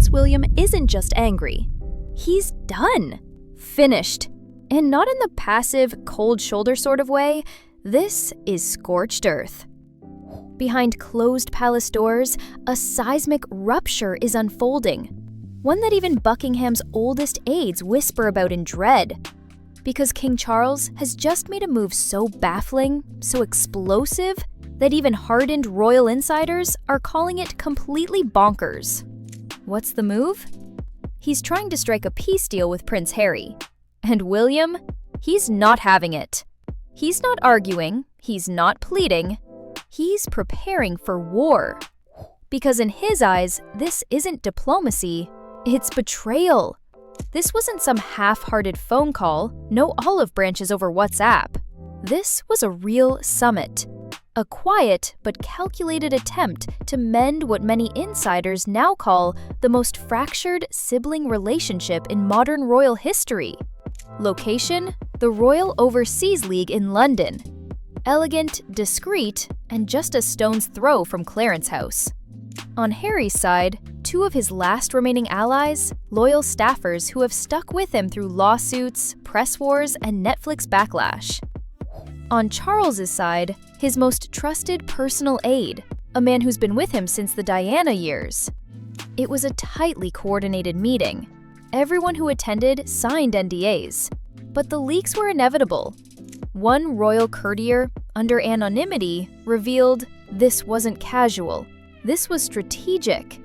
Prince William isn't just angry. He's done. Finished. And not in the passive, cold shoulder sort of way. This is scorched earth. Behind closed palace doors, a seismic rupture is unfolding. One that even Buckingham's oldest aides whisper about in dread. Because King Charles has just made a move so baffling, so explosive, that even hardened royal insiders are calling it completely bonkers. What's the move? He's trying to strike a peace deal with Prince Harry. And William? He's not having it. He's not arguing, he's not pleading, he's preparing for war. Because in his eyes, this isn't diplomacy, it's betrayal. This wasn't some half-hearted phone call, no olive branches over WhatsApp. This was a real summit. A quiet but calculated attempt to mend what many insiders now call the most fractured sibling relationship in modern royal history. Location: the Royal Overseas League in London. Elegant, discreet, and just a stone's throw from Clarence House. On Harry's side, two of his last remaining allies, loyal staffers who have stuck with him through lawsuits, press wars, and Netflix backlash. On Charles's side, his most trusted personal aide, a man who's been with him since the Diana years. It was a tightly coordinated meeting. Everyone who attended signed NDAs, but the leaks were inevitable. One royal courtier, under anonymity, revealed this wasn't casual. This was strategic.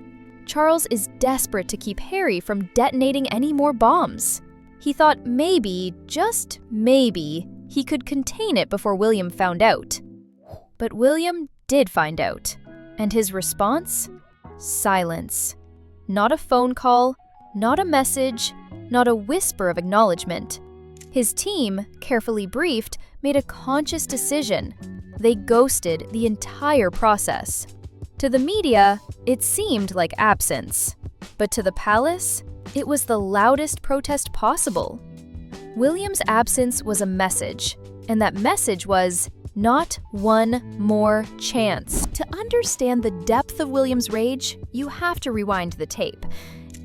Charles is desperate to keep Harry from detonating any more bombs. He thought maybe, just maybe, he could contain it before William found out. But William did find out. And his response? Silence. Not a phone call, not a message, not a whisper of acknowledgement. His team, carefully briefed, made a conscious decision. They ghosted the entire process. To the media, it seemed like absence. But to the palace, it was the loudest protest possible. William's absence was a message, and that message was, not one more chance. To understand the depth of William's rage, you have to rewind the tape.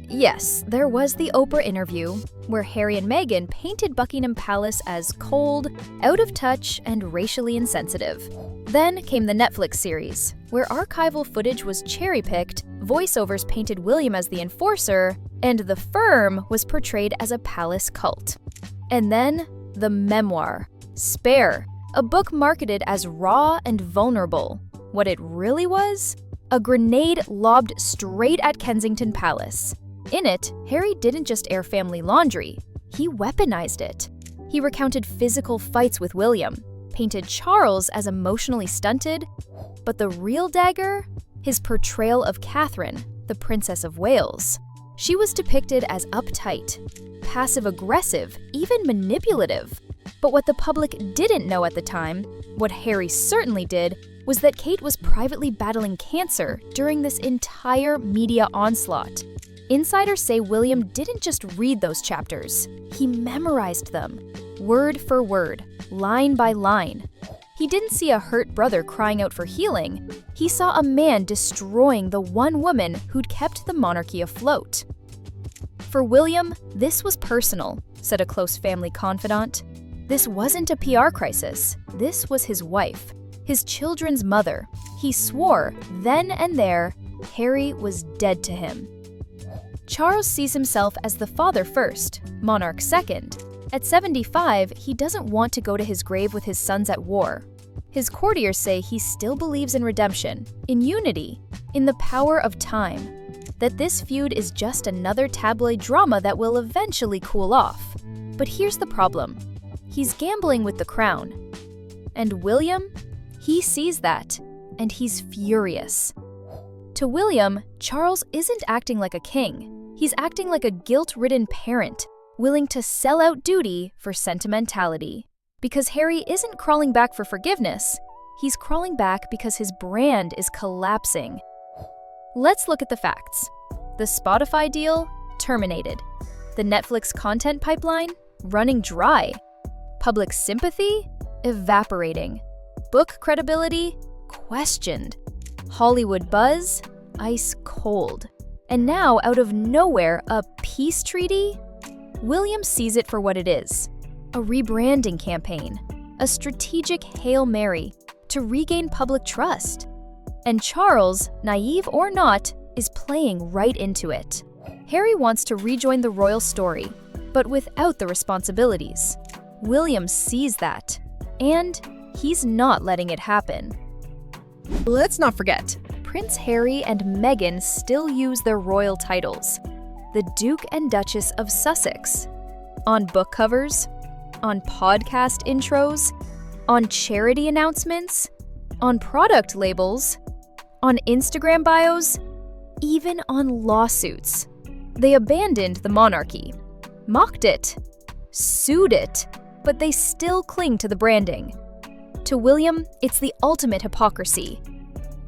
Yes, there was the Oprah interview, where Harry and Meghan painted Buckingham Palace as cold, out of touch, and racially insensitive. Then came the Netflix series, where archival footage was cherry-picked, voiceovers painted William as the enforcer, and the firm was portrayed as a palace cult. And then, the memoir, Spare, a book marketed as raw and vulnerable. What it really was? A grenade lobbed straight at Kensington Palace. In it, Harry didn't just air family laundry, he weaponized it. He recounted physical fights with William, painted Charles as emotionally stunted, but the real dagger? His portrayal of Catherine, the Princess of Wales. She was depicted as uptight, passive-aggressive, even manipulative. But what the public didn't know at the time, what Harry certainly did, was that Kate was privately battling cancer during this entire media onslaught. Insiders say William didn't just read those chapters, he memorized them, word for word, line by line. He didn't see a hurt brother crying out for healing, he saw a man destroying the one woman who'd kept the monarchy afloat. For William, this was personal, said a close family confidant. This wasn't a PR crisis, this was his wife, his children's mother. He swore, then and there, Harry was dead to him. Charles sees himself as the father first, monarch second. At 75, he doesn't want to go to his grave with his sons at war. His courtiers say he still believes in redemption, in unity, in the power of time, that this feud is just another tabloid drama that will eventually cool off. But here's the problem. He's gambling with the crown. And William? He sees that, and he's furious. To William, Charles isn't acting like a king. He's acting like a guilt-ridden parent, willing to sell out duty for sentimentality. Because Harry isn't crawling back for forgiveness, he's crawling back because his brand is collapsing. Let's look at the facts. The Spotify deal? Terminated. The Netflix content pipeline? Running dry. Public sympathy? Evaporating. Book credibility? Questioned. Hollywood buzz? Ice cold. And now, out of nowhere, a peace treaty? William sees it for what it is: a rebranding campaign, a strategic Hail Mary to regain public trust. And Charles, naive or not, is playing right into it. Harry wants to rejoin the royal story, but without the responsibilities. William sees that, and he's not letting it happen. Let's not forget, Prince Harry and Meghan still use their royal titles: the Duke and Duchess of Sussex. On book covers, on podcast intros, on charity announcements, on product labels, on Instagram bios, even on lawsuits. They abandoned the monarchy, mocked it, sued it, but they still cling to the branding. To William, it's the ultimate hypocrisy.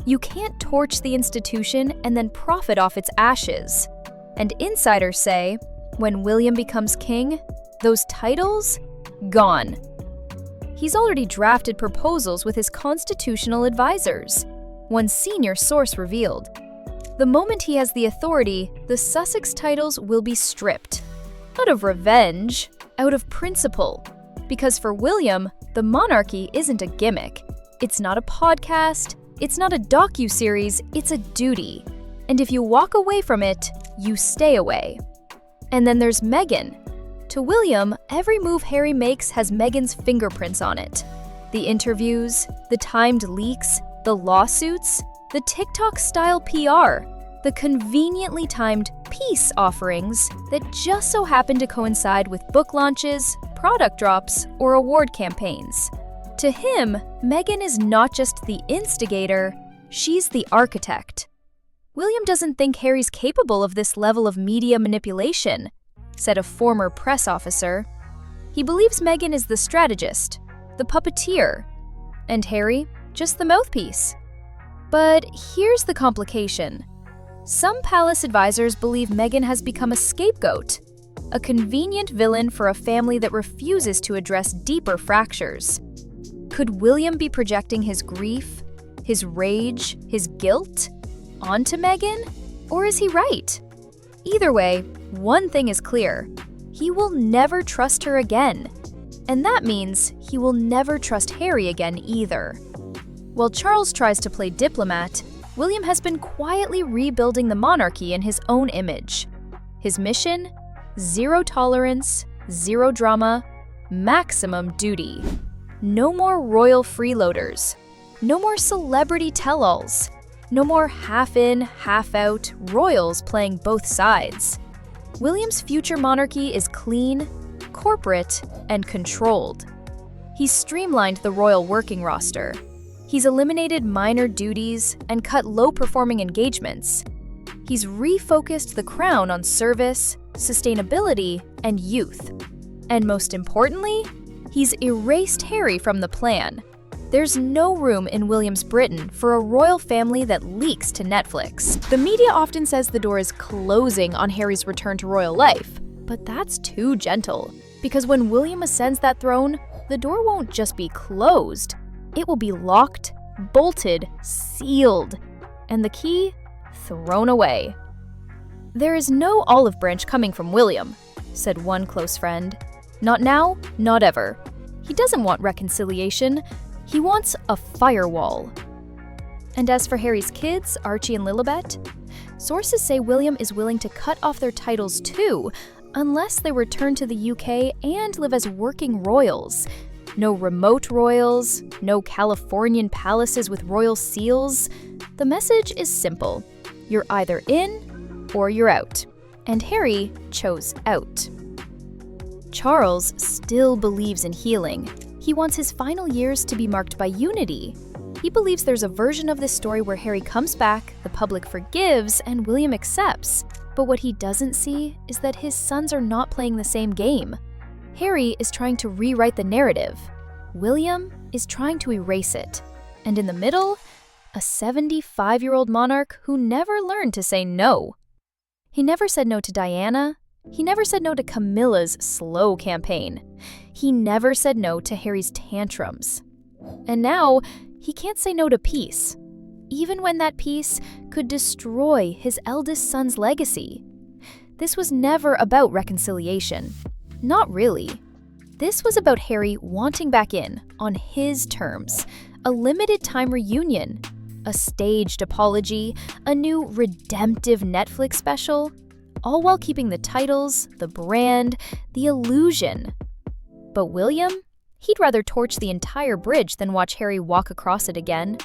You can't torch the institution and then profit off its ashes. And insiders say, when William becomes king, those titles? Gone. He's already drafted proposals with his constitutional advisors. One senior source revealed, the moment he has the authority, the Sussex titles will be stripped. Out of revenge, out of principle. Because for William, the monarchy isn't a gimmick. It's not a podcast, it's not a docuseries, it's a duty. And if you walk away from it, you stay away. And then there's Meghan. To William, every move Harry makes has Meghan's fingerprints on it. The interviews, the timed leaks, the lawsuits, the TikTok-style PR, the conveniently timed peace offerings that just so happen to coincide with book launches, product drops, or award campaigns. To him, Meghan is not just the instigator, she's the architect. William doesn't think Harry's capable of this level of media manipulation, said a former press officer. He believes Meghan is the strategist, the puppeteer, and Harry, just the mouthpiece. But here's the complication. Some palace advisors believe Meghan has become a scapegoat, a convenient villain for a family that refuses to address deeper fractures. Could William be projecting his grief, his rage, his guilt onto Meghan? Or is he right? Either way, one thing is clear: he will never trust her again. And that means he will never trust Harry again either. While Charles tries to play diplomat, William has been quietly rebuilding the monarchy in his own image. His mission? Zero tolerance, zero drama, maximum duty. No more royal freeloaders. No more celebrity tell-alls. No more half-in, half-out royals playing both sides. William's future monarchy is clean, corporate, and controlled. He's streamlined the royal working roster. He's eliminated minor duties and cut low-performing engagements. He's refocused the crown on service, sustainability, and youth. And most importantly, he's erased Harry from the plan. There's no room in William's Britain for a royal family that leaks to Netflix. The media often says the door is closing on Harry's return to royal life, but that's too gentle. Because when William ascends that throne, the door won't just be closed. It will be locked, bolted, sealed, and the key thrown away. There is no olive branch coming from William, said one close friend. Not now, not ever. He doesn't want reconciliation. He wants a firewall. And as for Harry's kids, Archie and Lilibet, sources say William is willing to cut off their titles too, unless they return to the UK and live as working royals. No remote royals, no Californian palaces with royal seals. The message is simple. You're either in or you're out. And Harry chose out. Charles still believes in healing. He wants his final years to be marked by unity. He believes there's a version of this story where Harry comes back, the public forgives, and William accepts. But what he doesn't see is that his sons are not playing the same game. Harry is trying to rewrite the narrative. William is trying to erase it. And in the middle, a 75-year-old monarch who never learned to say no. He never said no to Diana. He never said no to Camilla's slow campaign. He never said no to Harry's tantrums. And now, he can't say no to peace. even when that peace could destroy his eldest son's legacy. This was never about reconciliation. Not really. This was about Harry wanting back in, on his terms, a limited-time reunion, a staged apology, a new redemptive Netflix special, all while keeping the titles, the brand, the illusion. But William? He'd rather torch the entire bridge than watch Harry walk across it again.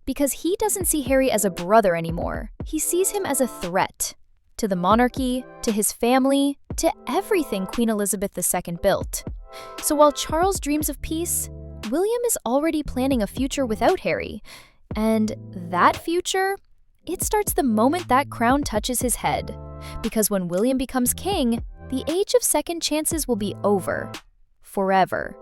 Because he doesn't see Harry as a brother anymore. He sees him as a threat. To the monarchy, to his family, to everything Queen Elizabeth II built. So while Charles dreams of peace, William is already planning a future without Harry. And that future? It starts the moment that crown touches his head. Because when William becomes king, the age of second chances will be over. Forever.